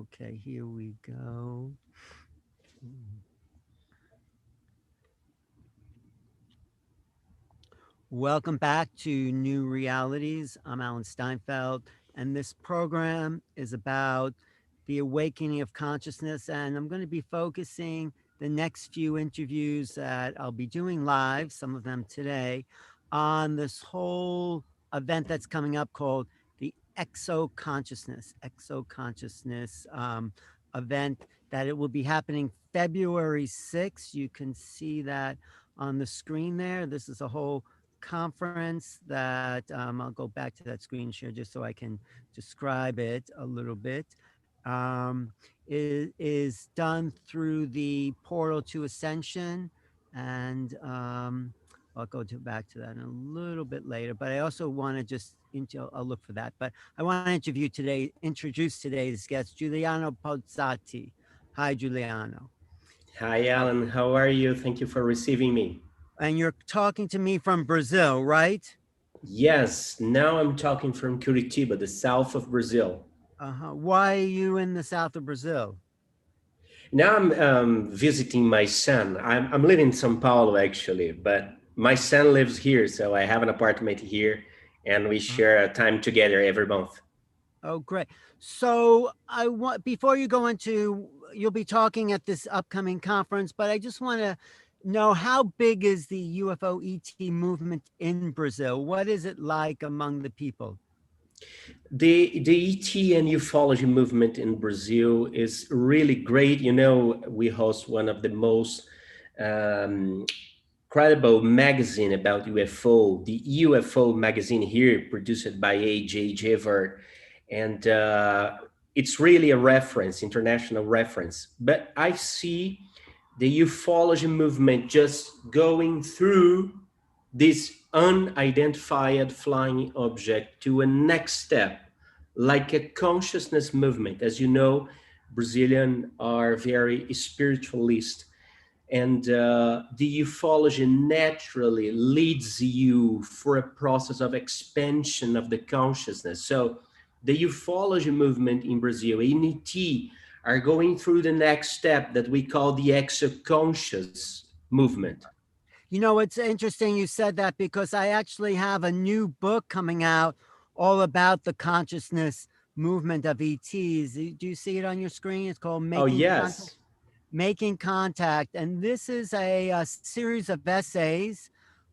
Okay, here we go. Welcome back to New Realities. I'm Alan Steinfeld, and this program is about the awakening of consciousness. And I'm going to be focusing the next few interviews that I'll be doing live, some of them today, on this whole event that's coming up called the Exo Consciousness event that it will be happening February 6th. You can see that on the screen there. This is a whole conference that I'll go back to that screen share just so I can describe it a little bit. Is done through the portal to ascension, and I'll back to that in a little bit later. But I also want to I'll look for that. But I want to introduce today's guest, Giuliano Pozzati. Hi, Giuliano. Hi, Alan. How are you? Thank you for receiving me. And you're talking to me from Brazil, right? Yes, now I'm talking from Curitiba, the south of Brazil. Why are you in the south of Brazil? Now I'm visiting my son. I'm living in São Paulo, actually, but my son lives here, so I have an apartment here, and we Uh, share time together every month. oh, great. So I want before you go into, you'll be talking at this upcoming conference, but I just want to know how big is the UFO ET movement in Brazil? What is it like among the people? The ET and ufology movement in Brazil is really great. You know, we host one of the most um, credible magazine about UFO, the UFO magazine here, produced by A.J. Jever, and it's really a reference, international reference. But I see the ufology movement just going through this unidentified flying object to a next step, like a consciousness movement. As you know, Brazilian are very spiritualist, and the ufology naturally leads you for a process of expansion of the consciousness. So the ufology movement in Brazil, in ET, are going through the next step that we call the exoconscious movement. You know, it's interesting you said that because I actually have a new book coming out all about the consciousness movement of ETs. Do you see it on your screen? It's called Oh, yes. Making Contact. And this is a series of essays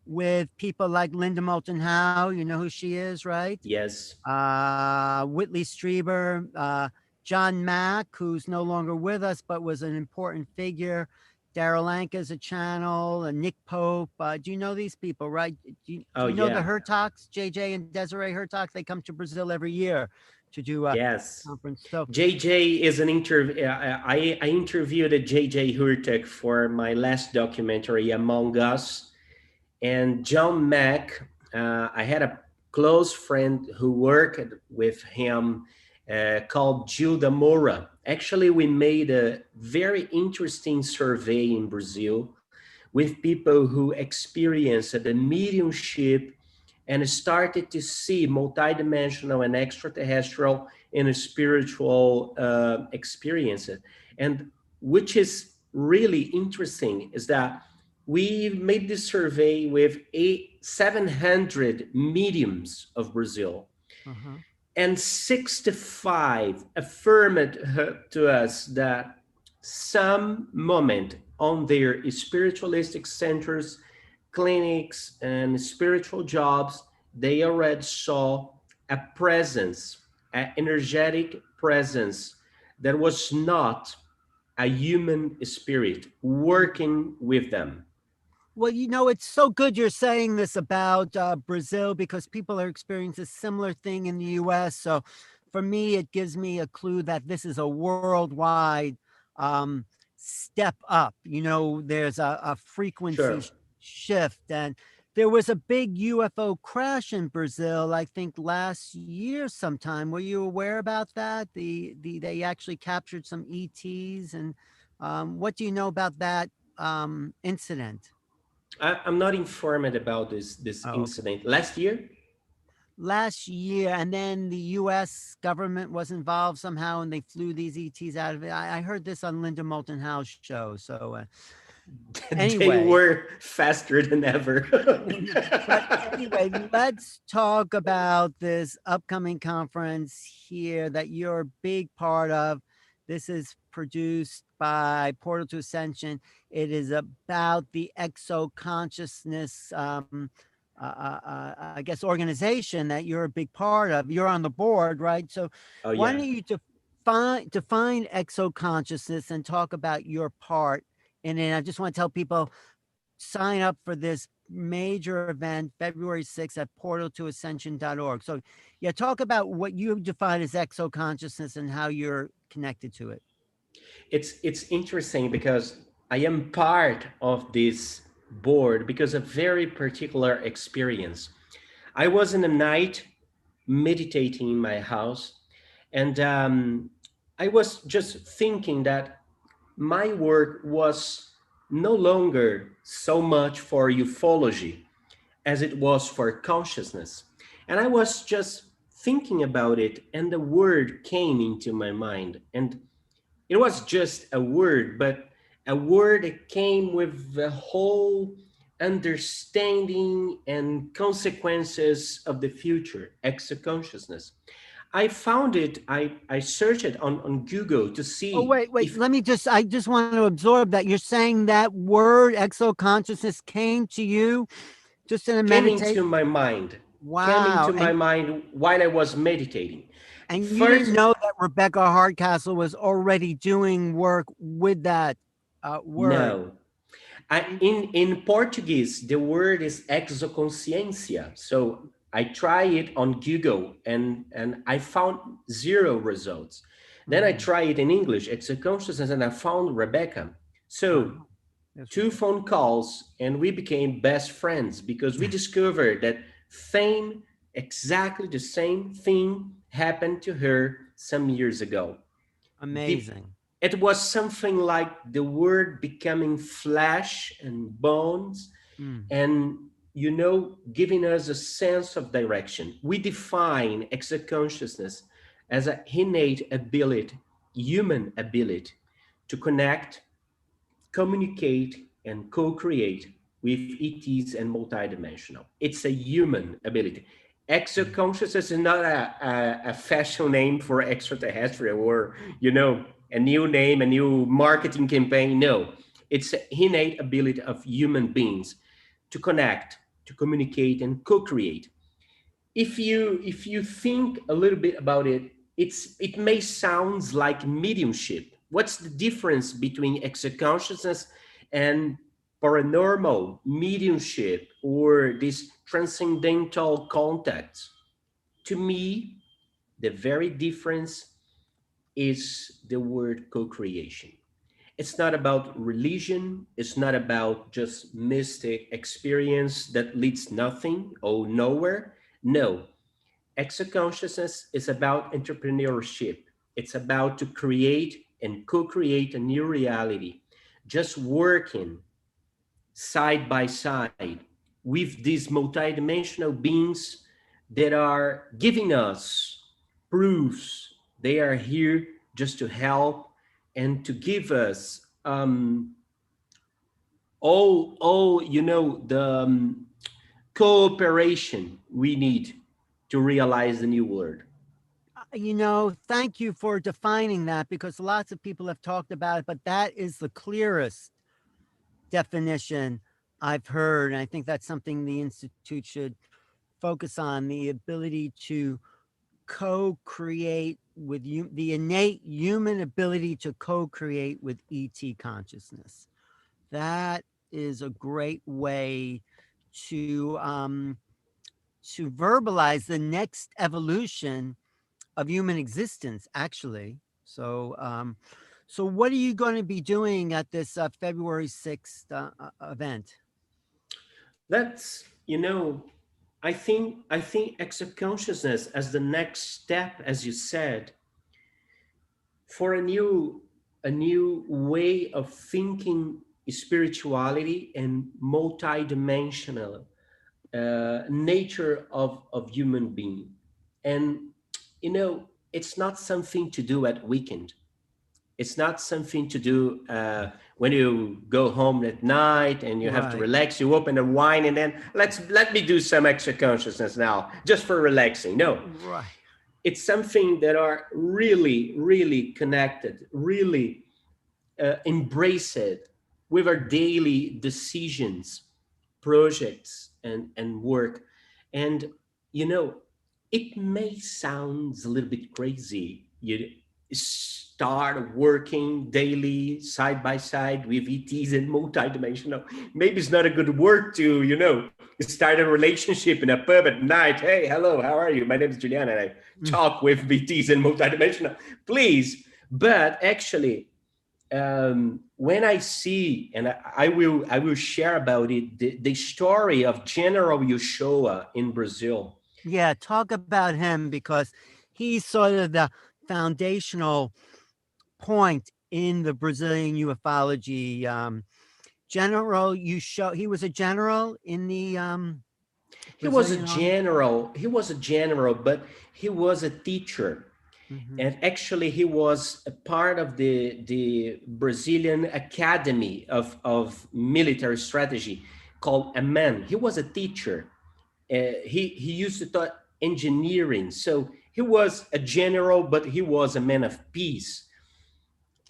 with people like Linda Moulton Howe. You know who she is, right? Yes. Whitley Strieber, John Mack, who's no longer with us, but was an important figure. Daryl Anka's a channel, Nick Pope. Do you know these people, right? Do Oh, you know the yeah. Hertogs, JJ and Desiree Hertogs? They come to Brazil every year to do a Yes. conference. So JJ is an interview. I interviewed a JJ Hurtek for my last documentary, Among Us. And John Mack, I had a close friend who worked with him called Gilda Moura. Actually, we made a very interesting survey in Brazil with people who experienced the mediumship and started to see multidimensional and extraterrestrial and spiritual experiences. And which is really interesting is that we made this survey with 700 mediums of Brazil, uh-huh. and 65 affirmed to us that some moment on their spiritualistic centers, clinics, and spiritual jobs, they already saw a presence, an energetic presence that was not a human spirit working with them. Well, you know, it's so good you're saying this about Brazil because people are experiencing a similar thing in the US. So for me, it gives me a clue that this is a worldwide step up. You know, there's a frequency Sure. shift. And there was a big UFO crash in Brazil, I think last year sometime. Were you aware about that? They actually captured some ETs. And what do you know about that incident? I'm not informed about this Oh, okay. incident. Last year? last year, and then the U.S. government was involved somehow, and they flew these ETs out of it. I heard this on Linda Moulton Howe's show. So They anyway, were faster than ever. but anyway, let's talk about this upcoming conference here that you're a big part of. This is produced by Portal to Ascension. It is about the Exo Consciousness, I guess, organization that you're a big part of. You're on the board, right? So, Oh why yeah. don't you define Exo Consciousness and talk about your part in it? I just want to tell people sign up for this major event February 6th at portaltoascension.org. So, yeah, talk about what you define as exo consciousness and how you're connected to it. It's interesting because I am part of this board because of very particular experience. I was in a night meditating in my house, and I was just thinking that my work was no longer so much for ufology as it was for consciousness. And I was just thinking about it, and the word came into my mind. And it was just a word, but a word that came with the whole understanding and consequences of the future, exoconsciousness. I found it, I searched it on Google to Oh, see wait. if I just want to absorb that. You're saying that word exo consciousness came to you just in a came into meditate. my mind, came Wow. into my mind while I was meditating. And you didn't First, know that Rebecca Hardcastle was already doing work with that word. no. You, In Portuguese, the word is exoconsciência. So I try it on Google and I found zero results. Then I mhm. try it in English, exoconsciousness, and I found Rebecca. So Wow. That's two Rebecca. phone calls and we became best friends because we discovered that same, exactly the same thing happened to her some years ago. The, Amazing. it was something like the word becoming flesh and bones Mm. and giving us a sense of direction. We define exoconsciousness as an innate ability, human ability to connect, communicate, and co-create with ETs and multidimensional. It's a human ability. Mm. Exoconsciousness is not a fashion name for extraterrestrial or, a new name, a new marketing campaign. No, it's an innate ability of human beings to connect, to communicate, and co-create. If you think a little bit about it, it may sound like mediumship. What's the difference between exoconsciousness and paranormal mediumship or this transcendental contact? To me, the very difference is the word co-creation. It's not about religion. It's not about just mystic experience that leads nothing or nowhere. No, exoconsciousness is about entrepreneurship. It's about to create and co-create a new reality, just working side by side with these multidimensional beings that are giving us proofs. They are here just to help and to give us all the cooperation we need to realize the new world. Thank you for defining that because lots of people have talked about it, but that is the clearest definition I've heard. And I think that's something the Institute should focus on, the ability to co create with you, the innate human ability to co create with ET consciousness. That is a great way to verbalize the next evolution of human existence, actually. So what are you going to be doing at this February 6th event? That's I think exoconsciousness as the next step, as you said, for a new way of thinking spirituality and multidimensional nature of human being. And it's not something to do at weekend. It's not something to do when you go home at night and you have to Right. relax. You open a wine and then let me do some extra consciousness now, just for relaxing. No, Right. it's something that are really, really connected, really embrace it with our daily decisions, projects, and work. And you know, it may sound a little bit crazy. You start working daily side by side with ETs and multidimensional. Maybe it's not a good word to, start a relationship in a pub at night. Hey, hello, how are you? My name is Juliana and I Mm. talk with VTs and multidimensional. Please. But actually, when I see, and I will share about it, the story of General Uchoa in Brazil. Yeah, talk about him because he's sort of the foundational point in the Brazilian ufology. General Uchoa, he was a general in the He was a Brazilian army. general. He was a general, but he was a teacher. Hmm. And actually, he was a part of the Brazilian Academy of Military Strategy called a man. He was a teacher. He used to taught engineering. So he was a general, but he was a man of peace,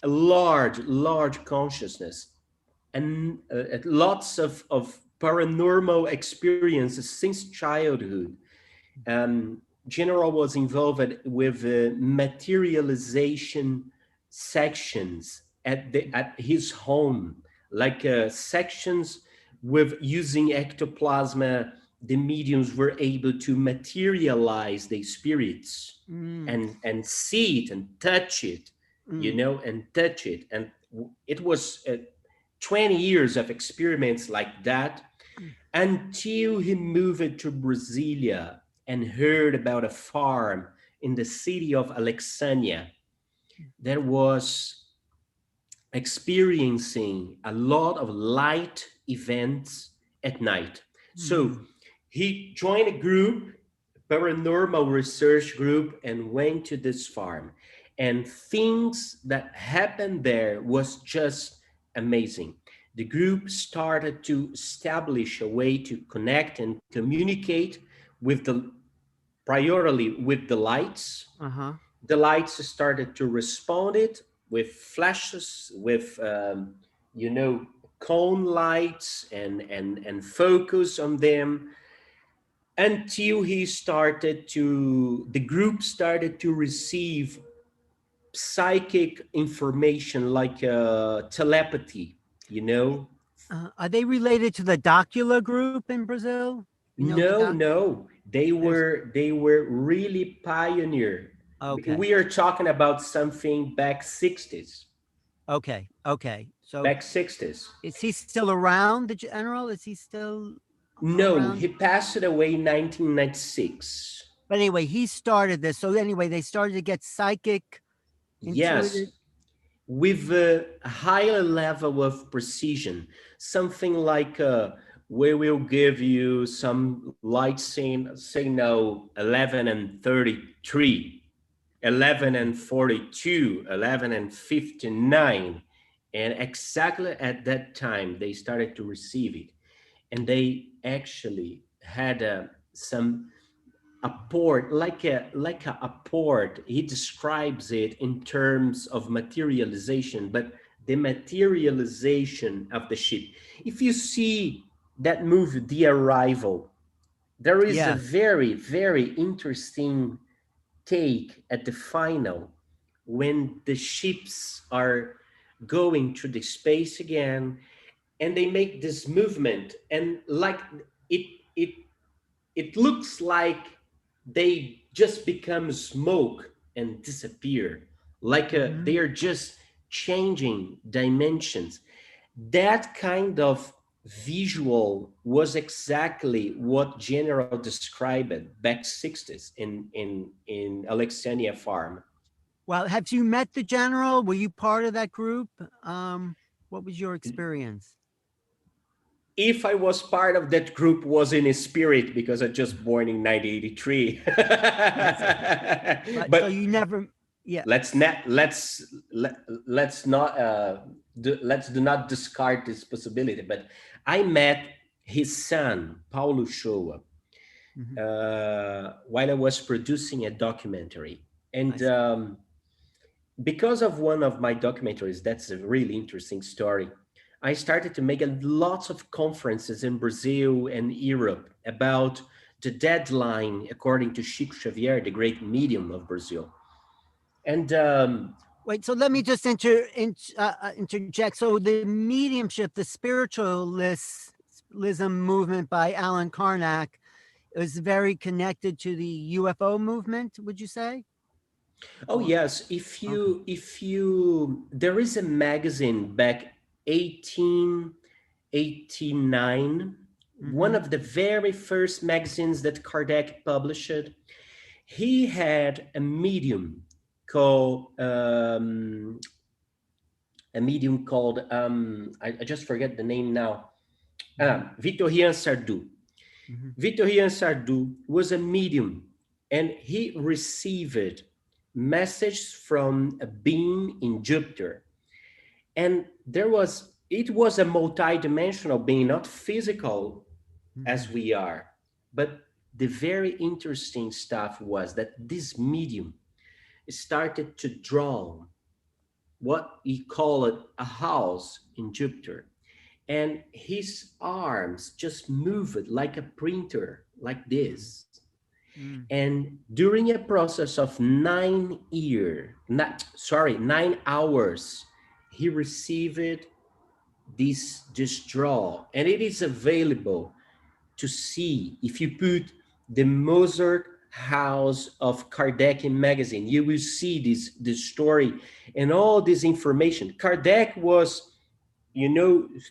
a large consciousness, and lots of paranormal experiences since childhood. um, General was involved with materialization sections at his home, like sections with using ectoplasma. The mediums were able to materialize the spirits Mm, and see it and touch it, mm, and touch it. And it was 20 years of experiments like that mm. until he moved to Brasilia and heard about a farm in the city of Alexandria that was experiencing a lot of light events at night. So Mm. he joined a group, paranormal research group, and went to this farm. And things that happened there was just amazing. The group started to establish a way to connect and communicate with the priority with the lights. Uh-huh. The lights started to respond it with flashes, with you know cone lights, and focus on them, until the group started to receive psychic information, like telepathy, you know. Are they related to the Docular group in Brazil? You know the No, doc. no, There's they were really pioneer. okay, We are talking about something back 60s. okay, okay. So Back 60s. is he still around? The general, is he still No, around? he passed away in 1996. But anyway, he started this. So anyway, they started to get psychic, Yes, intuitive. with a higher level of precision. Something like we will give you some light signal 11 and 33, 11 Mm, and 42, 11 and 59. And exactly at that time, they started to receive it. And they actually had some a port, a port. He describes it in terms of materialization, but the materialization of the ship. If you see that movie The Arrival, there is a yes. very, very interesting take at the final, when the ships are going through the space again, and they make this movement, and like it it it looks like they just become smoke and disappear, like Hmm. they are just changing dimensions. That kind of visual was exactly what General described back 60s in Alexandria farm. Well, have you met the general? Were you part of that group? What was your experience? if I was part of that group, was in a spirit, because I just born in 1983. I see. But so But you never, yeah, let's not let's not let's do not discard this possibility. But I met his son Paulo Shoa hmm while I was producing a documentary, I and see. because of one of my documentaries, that's a really interesting story. I started to make a lots of conferences in Brazil and Europe about the deadline, according to Chico Xavier, the great medium of Brazil. And Wait, so let me just interject. So the mediumship, the spiritualism movement by Alan Karnak is very connected to the UFO movement, would you say? oh Or yes, okay. if you there is a magazine back 1889, one Mm-hmm. of the very first magazines that Kardec published. He had a medium called I just forget the name now. Mm-hmm. Victorien Sardou. Mm-hmm. Victorien Sardou was a medium, and he received messages from a being in Jupiter. And it was a multi-dimensional being, not physical Mm-hmm. as we are. But the very interesting stuff was that this medium started to draw what he called a house in Jupiter. And his arms just moved like a printer, like this. Mm-hmm. And during a process of 9 hours, he received this draw, and it is available to see. If you put the Mozart House of Kardec in magazine, you will see this story and all this information. Kardec was,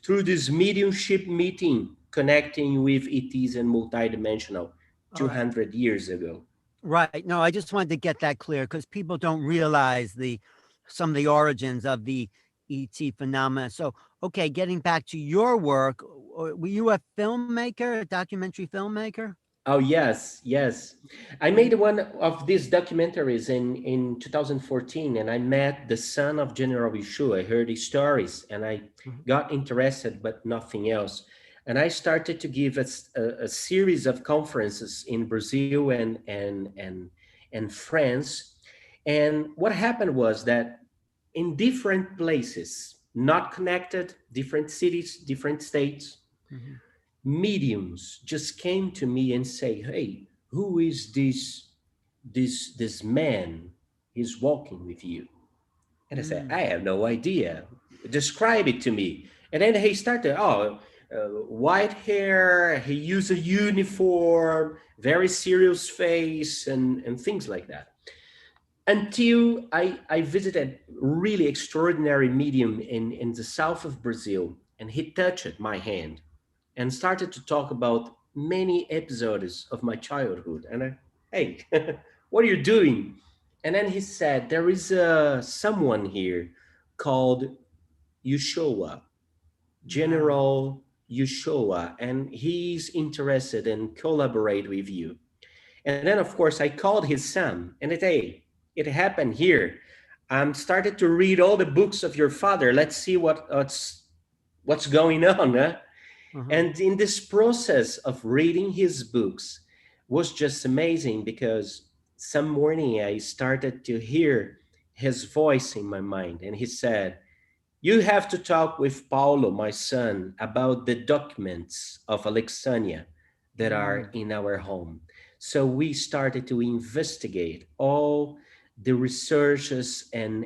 through this mediumship meeting, connecting with ETs and multidimensional All right. 200 years ago. Right. No, I just wanted to get that clear because people don't realize the some of the origins of the ET phenomena. So, okay, getting back to your work, were you a filmmaker, a documentary filmmaker? Oh yes, yes. I And made one of these documentaries in 2014, and I met the son of General Uchoa. I heard his stories, and I mhm, got interested, but nothing else. And I started to give a series of conferences in Brazil and France. And what happened was that in different places, not connected, different cities, different states, mhm, mediums just came to me and say, "Hey, who is this man? He's walking with you." And I said, mm, "I have no idea. Describe it to me." And then he started, white hair, he used a uniform, very serious face, and things like that. Until I visited really extraordinary medium in the south of Brazil, and he touched my hand and started to talk about many episodes of my childhood. And hey, what are you doing? And then he said, there is someone here called Uchoa, wow. General Uchoa, and he's interested in collaborate with you. And then, of course, I called his son, and hey, it happened here. Started to read all the books of your father. Let's see what's going on. Huh? Uh-huh. And in this process of reading his books was just amazing, because some morning I started to hear his voice in my mind, and he said, "You have to talk with Paulo, my son, about the documents of Alexandria that are Mm, in our home." So we started to investigate all the researches and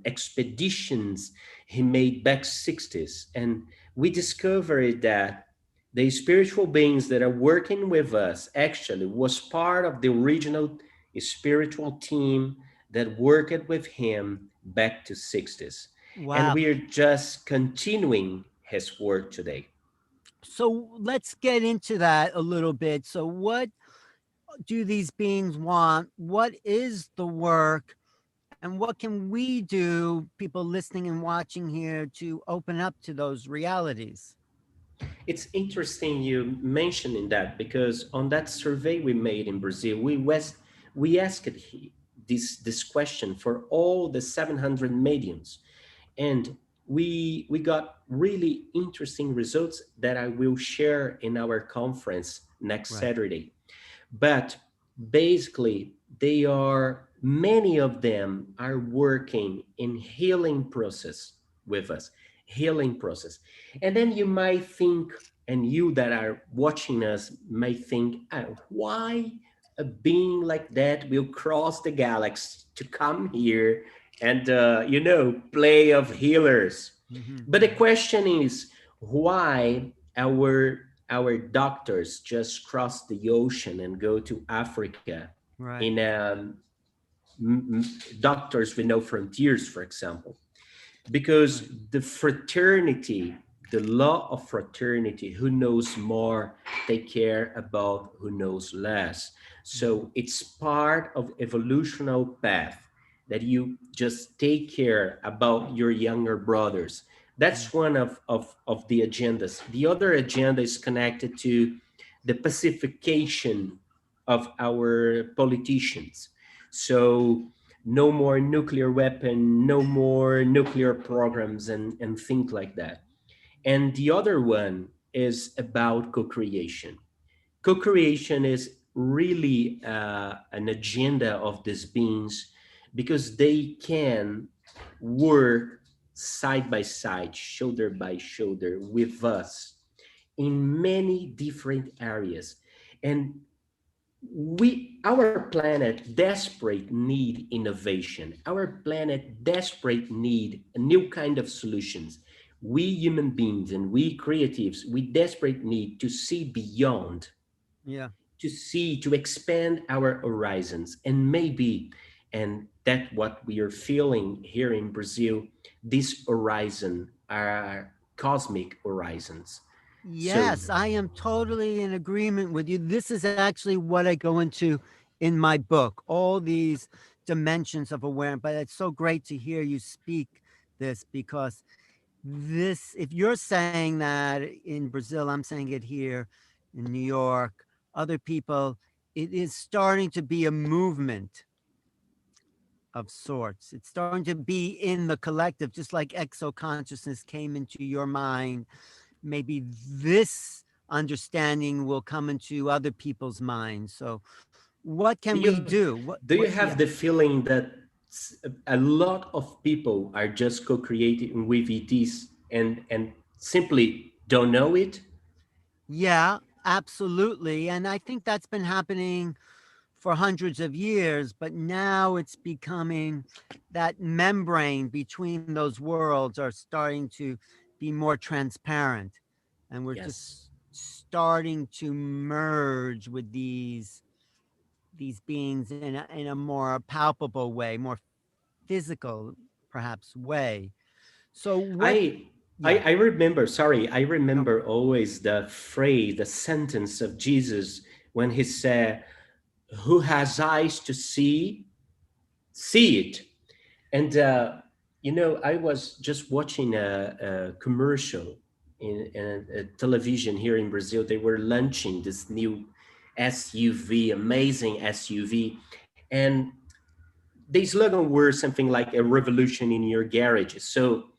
expeditions he made back 60s. And we discovered that the spiritual beings that are working with us actually was part of the original spiritual team that worked with him back to 60s, and wow. we are just continuing his work today. So let's get into that a little bit. So, what do these beings want? What is the work? And what can we do, people listening and watching here, to open up to those realities? It's interesting you mentioning that, because on that survey we made in Brazil, we asked this question for all the 700 mediums, and we got really interesting results that I will share in our conference next Right. Saturday. But basically, they are, many of them are working in healing process with us, healing process. And then you might think, and you that are watching us may think, oh, why a being like that will cross the galaxy to come here and play of healers? Hmm. But the question is, why our doctors just cross the ocean and go to Africa in Right. Doctors with No Frontiers, for example? Because Right. the fraternity, the law of fraternity, who knows more, take care about who knows less. Hmm. So it's part of evolutional path that you just take care about your younger brothers. Yeah. That's one of the agendas. The other agenda is connected to the pacification of our politicians. So no more nuclear weapon, no more nuclear programs, and things like that. And the other one is about co-creation. Co-creation is really an agenda of these beings, because they can work side by side, shoulder by shoulder with us in many different areas. And our planet desperate need innovation. Our planet desperate need a new kind of solutions. We human beings and we creatives, we desperate need to see beyond, Yeah. to expand our horizons. And maybe, and that what we are feeling here in Brazil, this horizon are cosmic horizons. So Yes, I am totally in agreement with you. This is actually what I go into in my book, all these dimensions of awareness. But it's so great to hear you speak this, because this, if you're saying that in Brazil, I'm saying it here in New York, other people, it is starting to be a movement of sorts. It's starting to be in the collective, just like exo consciousness came into your mind. Maybe this understanding will come into other people's minds. So, what do can we you do? do you Yeah. have the feeling that a lot of people are just co-creating with ETs and simply don't know it? Yeah, absolutely. And I think that's been happening for hundreds of years, but now it's becoming that membrane between those worlds are starting to be more transparent. And we're Yes. just starting to merge with these beings in a more palpable way, more physical perhaps way. So what I yeah, I remember, sorry, I no, remember always the phrase, the sentence of Jesus when he said, "Who has eyes to see it." And I was just watching a commercial in a television here in Brazil. They were launching this new SUV, amazing SUV, and the slogan were something like a revolution in your garage. So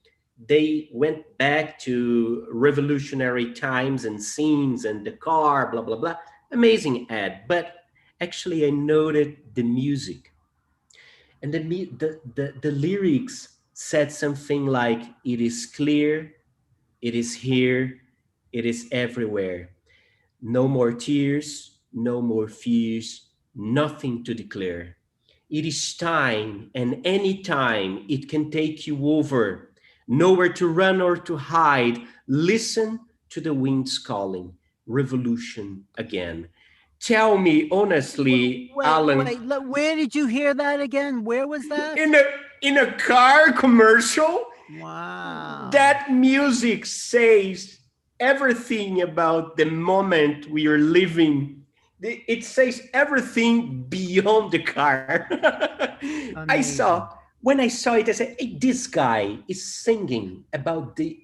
they went back to revolutionary times and scenes and the car, blah blah blah. Amazing ad, but actually I noted the music, and the lyrics said something like, "It is clear, it is here, it is everywhere. No more tears, no more fears, nothing to declare. It is time, and any time it can take you over. Nowhere to run or to hide. Listen to the winds calling. Revolution again." Tell me honestly, Alan, where did you hear that again? Where was that? in a car commercial, Wow. that music says everything about the moment we are living. It says everything beyond the car. I saw Amazing. when I saw it, I said, hey, this guy is singing about the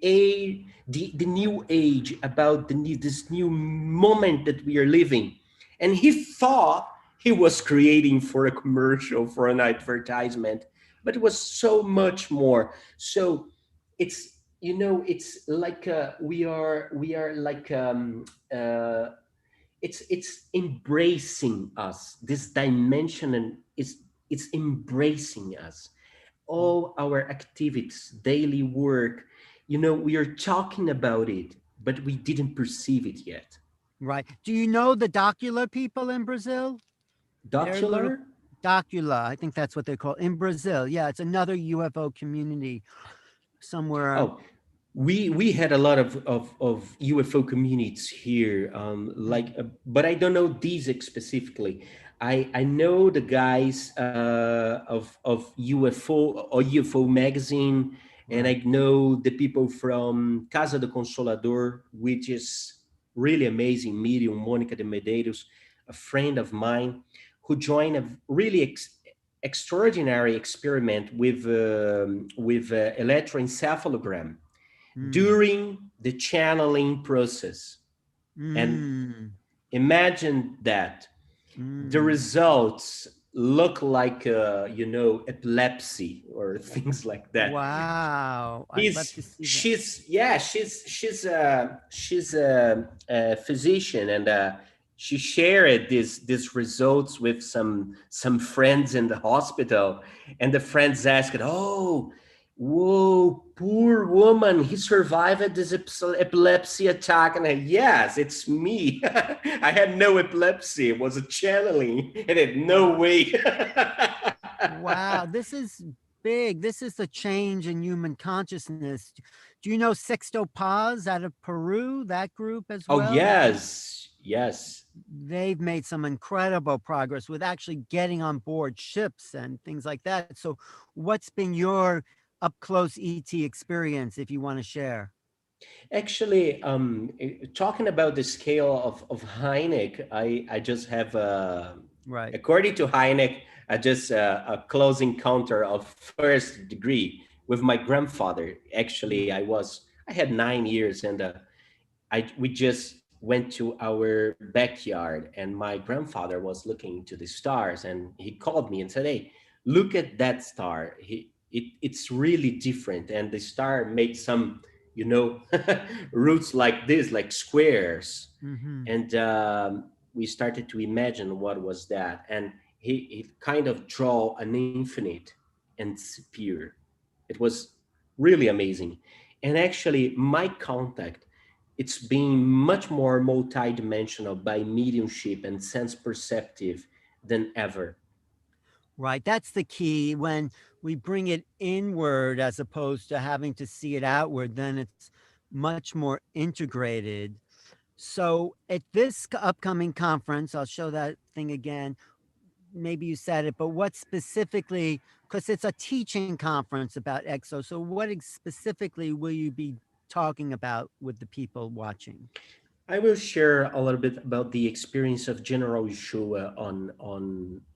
new age, about this new moment that we are living. And he thought he was creating for a commercial, for an advertisement, but it was so much more. So it's, it's like we are like, it's embracing us. This dimension, and it's embracing us, all our activities, daily work. We are talking about it, but we didn't perceive it yet. Right. Do you know the Docular people in Brazil? They're little Docular? Docula, I think that's what they call in Brazil. Yeah, it's another UFO community somewhere. Oh, we had a lot of UFO communities here, Mm, but I don't know these specifically. I know the guys of UFO or UFO magazine, and right. I know the people from Casa do Consolador, which is really amazing medium, Monica de Medeiros, a friend of mine, who joined a really extraordinary experiment with electroencephalogram Mm, during the channeling process. And mm, imagine that the mm. results look like epilepsy or things like that. Wow. I'd love He's to see that. she's yeah she's a physician, and she shared these results with some friends in the hospital, and the friends asked, "Oh, whoa, poor woman, he survived this epilepsy attack." And yes, it's me. I had no epilepsy, it was a channeling, and it no Wow. way. Wow. This is big. This is the change in human consciousness. Do you know Sexto Paz out of Peru, that group as Oh well? yes, yes. They've made some incredible progress with actually getting on board ships and things like that. So, what's been your up close ET experience, if you want to share? Actually, talking about the scale of Hynek, I just have, Right. according to Hynek, just a close encounter of first degree with my grandfather. Actually, Mm, I had 9 years, and we just went to our backyard, and my grandfather was looking into the stars, and he called me and said, "Hey, look at that star. It's really different." And the star made some, you know, roots like this, like squares, mm-hmm. and we started to imagine what was that, and he kind of draw an infinite and disappear. It was really amazing, and actually, my contact, it's being much more multidimensional by mediumship and sense perceptive than ever. Right. That's the key. When we bring it inward as opposed to having to see it outward, then it's much more integrated. So, at this upcoming conference, I'll show that thing again. Maybe you said it, but what specifically, because it's a teaching conference about exo, so what specifically will you be talking about with the people watching? I will share a little bit about the experience of General Uchoa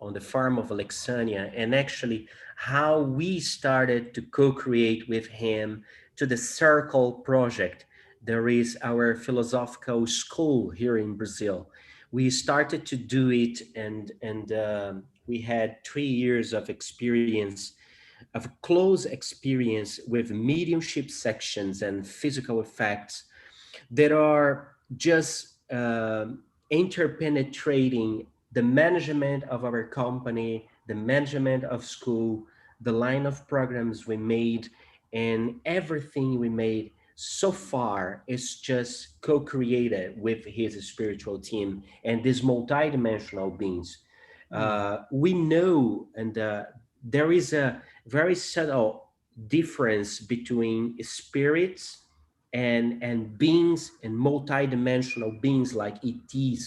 on the farm of Alexandria, and actually how we started to co-create with him to the Circle project. There is our philosophical school here in Brazil. We started to do it, and we had 3 years of experience, of close experience with mediumship sections and physical effects that are just interpenetrating the management of our company, the management of school, the line of programs we made, and everything we made so far is just co-created with his spiritual team and these multidimensional beings. Mm, We know, and there is a very subtle difference between spirits and beings and multidimensional beings like ETs.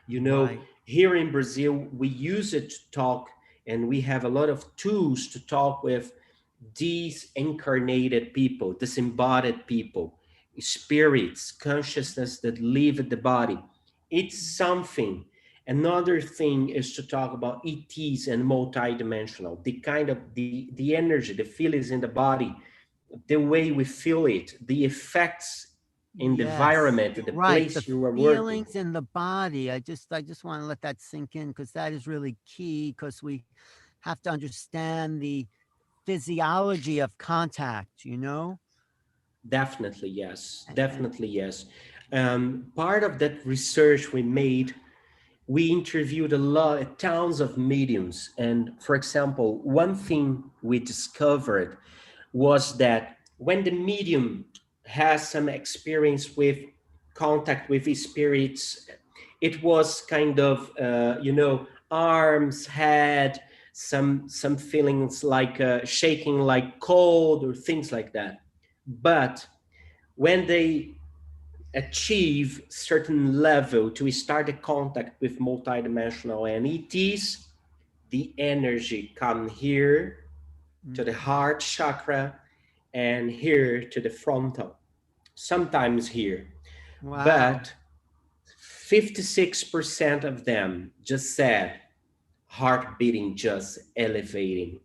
right. Here in Brazil, we use it to talk, and we have a lot of tools to talk with these incarnated people, disembodied people, spirits, consciousness that live in the body. It's something. Another thing is to talk about ETs and multidimensional, the kind of the energy, the feelings in the body, the way we feel it, the effects in the Yes, environment, the right. The place you are working. feelings in the body. I just want to let that sink in because that is really key because we have to understand the physiology of contact, you know? Definitely, yes. And Definitely, yes. Part of that research we made, we interviewed a lot, tons of mediums. And for example, one thing we discovered was that when the medium has some experience with contact with his spirits, it was kind of, arms, head, some feelings like shaking, like cold or things like that. But when they achieve certain level to start a contact with multidimensional entities, the energy come here to the mm, heart chakra and here to the frontal, sometimes here. wow. But 56% of them just said heart beating, just elevating.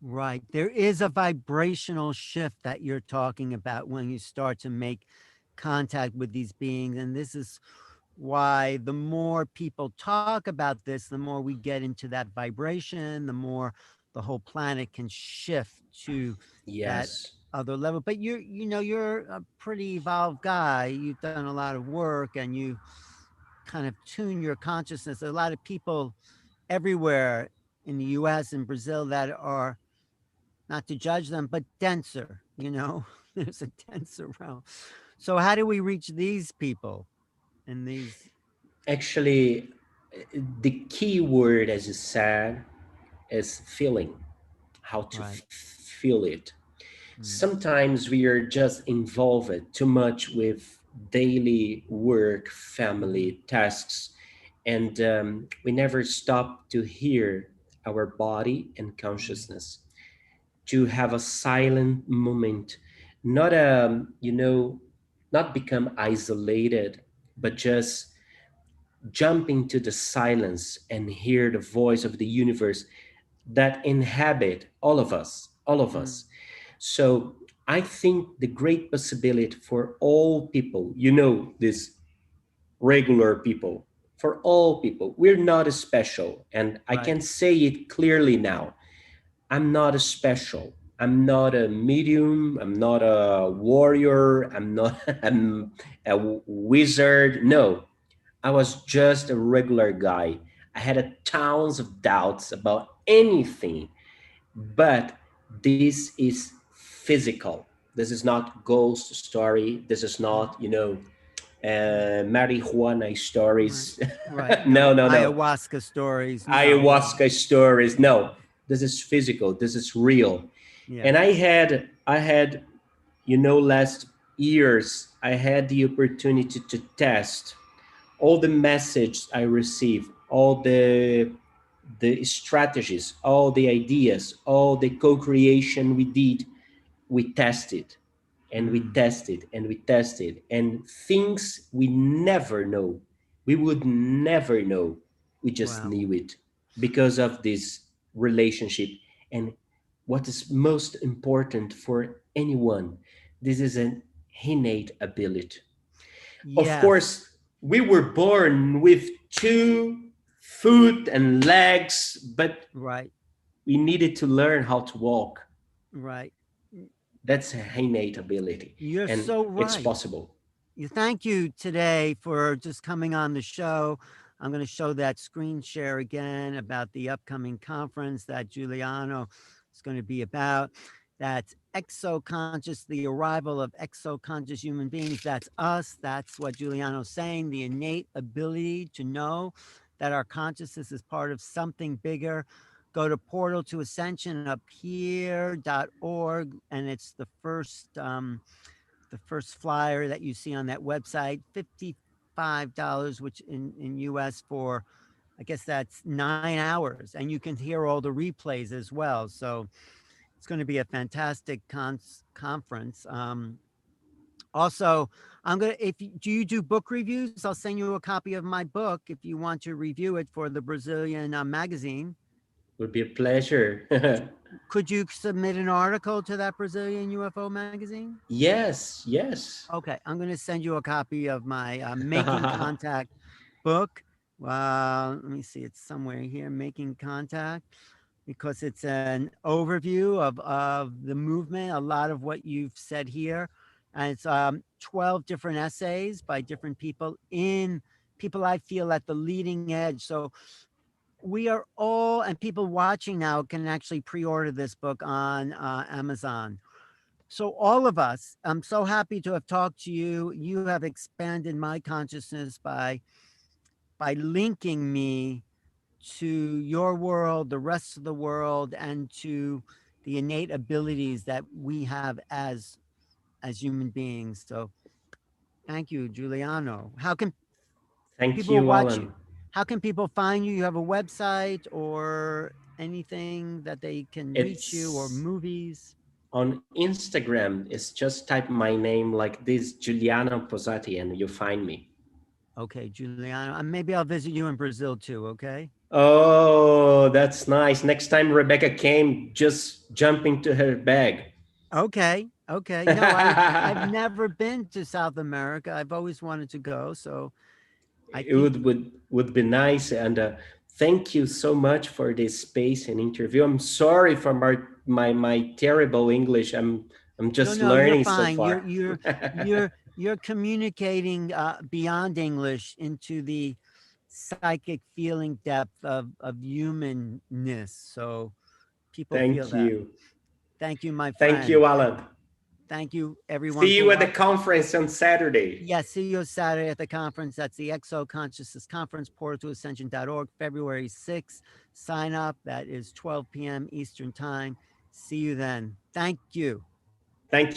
Right. There is a vibrational shift that you're talking about when you start to make contact with these beings. And this is why the more people talk about this, the more we get into that vibration, the more the whole planet can shift to that Yes. other level. But you're a pretty evolved guy. You've done a lot of work and you kind of tune your consciousness. There are a lot of people everywhere in the US and Brazil that are, not to judge them, but denser, you know? There's a denser realm. So how do we reach these people and these Actually, the key word, as you said, is feeling, how to right? feel it. Mm, Sometimes we are just involved too much with daily work, mhm, family, tasks, and we never stop to hear our body and mm, consciousness, to have a silent moment, not not become isolated, but mm, just jump into the silence and hear the voice of the universe that inhabit all of mm, us. So I think the great possibility for all people, this regular people, for all people, we're not special. And I right. can say it clearly now. I'm not special. I'm not a medium. I'm not a warrior. I'm not I'm a wizard. No, I was just a regular guy. I had a tons of doubts about anything, but this is physical. This is not ghost story. This is Mm, not, mm, marijuana right. stories. Right. No, No no, no. ayahuasca stories. No. Ayahuasca stories. No, this is physical. This is real. Yeah. And I had, last years, I had the opportunity to test all the messages I received, all the strategies, all the ideas, all the co-creation we did, we tested and we Mm, tested and we tested, and things we never know, we would never know, we just wow. knew it because of this relationship. And what is most important for anyone, this is an innate ability. Of Yes. course, we were born with two foot and legs, but Right. we needed to learn how to walk. Right. That's an innate ability, You're and so it's right. possible. Thank you today for just coming on the show. I'm going to show that screen share again about the upcoming conference that Giuliano is going to be about. That's Exo Conscious, the arrival of exo conscious human beings. That's us. That's what Giuliano's saying, the innate ability to know that our consciousness is part of something bigger. Go to portal to ascension up here.org, and it's the first flyer that you see on that website, $55, which in US for, I guess that's 9 hours. And you can hear all the replays as well. So it's going to be a fantastic conference. Also, I'm gonna if do you do book reviews? I'll send you a copy of my book if you want to review it for the Brazilian magazine. Would be a pleasure. Could you submit an article to that Brazilian UFO magazine? Yes, yes. Okay, I'm going to send you a copy of my Making Contact book. Let me see, it's somewhere here, Making Contact, because it's an overview of the movement, a lot of what you've said here. And it's 12 different essays by different people in people I feel at the leading edge. So we are all, and people watching now can actually pre order this book on Amazon. So all of us, I'm so happy to have talked to you. You have expanded my consciousness by linking me to your world, the rest of the world, and to the innate abilities that we have as human beings. So thank you, Giuliano. How can Thank people you, watch you? Alan. How can people find you? You have a website or anything that they can reach you or It's movies? on Instagram. It's just type my name like this, Giuliano Posati, and you find me. Okay, Giuliano. Maybe I'll visit you in Brazil too, okay? Oh, that's nice. Next time Rebecca came, just jump into her bag. Okay. Okay. No, I've never been to South America. I've always wanted to go. So I It think would be nice, and thank you so much for this space and interview. I'm sorry for my terrible English. I'm no, just no, you're learning so fine. far. You're communicating beyond English into the psychic feeling depth of humanness. So people feel Thank that. you. Thank you, my Thank friend. you, Alan. Thank you, everyone, See for you at the watching. conference on Saturday. Yeah, see you Saturday at the conference. That's the Exo Consciousness Conference, portal to ascension.org, February 6th. Sign up. That is 12 p.m. Eastern Time. See you then. Thank you. Thank